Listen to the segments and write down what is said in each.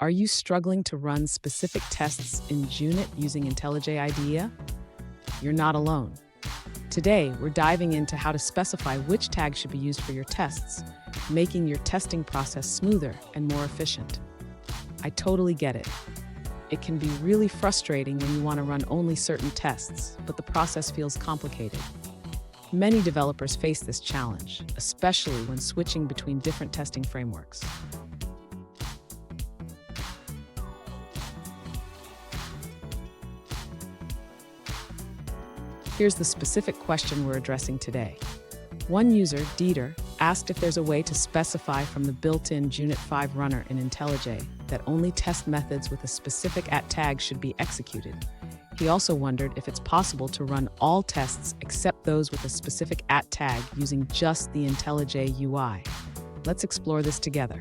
Are you struggling to run specific tests in JUnit using IntelliJ IDEA? You're not alone. Today, we're diving into how to specify which tags should be used for your tests, making your testing process smoother and more efficient. I totally get it. It can be really frustrating when you want to run only certain tests, but the process feels complicated. Many developers face this challenge, especially when switching between different testing frameworks. Here's the specific question we're addressing today. One user, Dieter, asked if there's a way to specify from the built-in JUnit 5 runner in IntelliJ that only test methods with a specific @tag should be executed. He also wondered if it's possible to run all tests except those with a specific @tag using just the IntelliJ UI. Let's explore this together.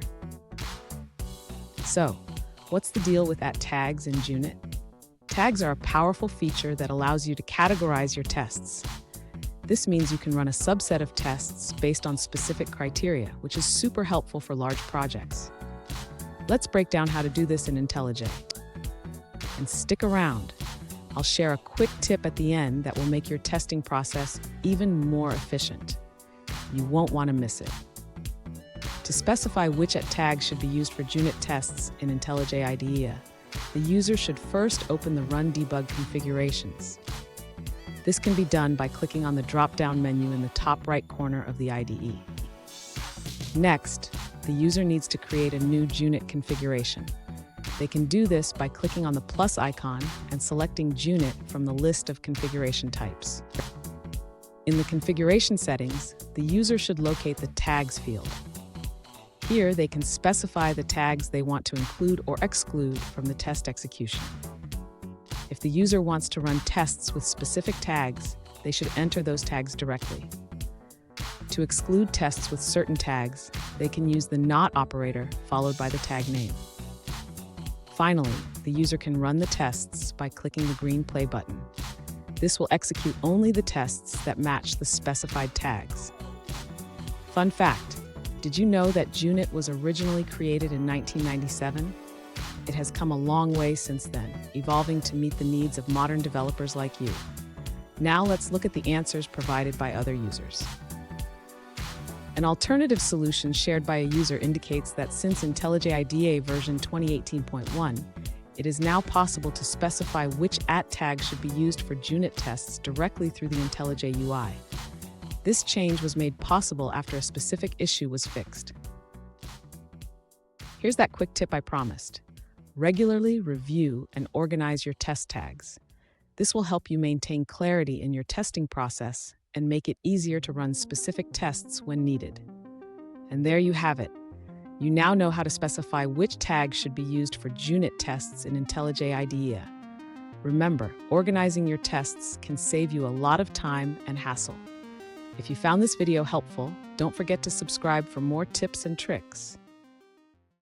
So, what's the deal with @tags in JUnit? Tags are a powerful feature that allows you to categorize your tests. This means you can run a subset of tests based on specific criteria, which is super helpful for large projects. Let's break down how to do this in IntelliJ. And stick around. I'll share a quick tip at the end that will make your testing process even more efficient. You won't want to miss it. To specify which @tags should be used for JUnit tests in IntelliJ IDEA, the user should first open the Run Debug configurations. This can be done by clicking on the drop-down menu in the top right corner of the IDE. Next, the user needs to create a new JUnit configuration. They can do this by clicking on the plus icon and selecting JUnit from the list of configuration types. In the configuration settings, the user should locate the Tags field. Here, they can specify the tags they want to include or exclude from the test execution. If the user wants to run tests with specific tags, they should enter those tags directly. To exclude tests with certain tags, they can use the not operator followed by the tag name. Finally, the user can run the tests by clicking the green play button. This will execute only the tests that match the specified tags. Fun fact, did you know that JUnit was originally created in 1997? It has come a long way since then, evolving to meet the needs of modern developers like you. Now let's look at the answers provided by other users. An alternative solution shared by a user indicates that since IntelliJ IDEA version 2018.1, it is now possible to specify which @tag should be used for JUnit tests directly through the IntelliJ UI. This change was made possible after a specific issue was fixed. Here's that quick tip I promised. Regularly review and organize your test tags. This will help you maintain clarity in your testing process and make it easier to run specific tests when needed. And there you have it. You now know how to specify which tags should be used for JUnit tests in IntelliJ IDEA. Remember, organizing your tests can save you a lot of time and hassle. If you found this video helpful, don't forget to subscribe for more tips and tricks.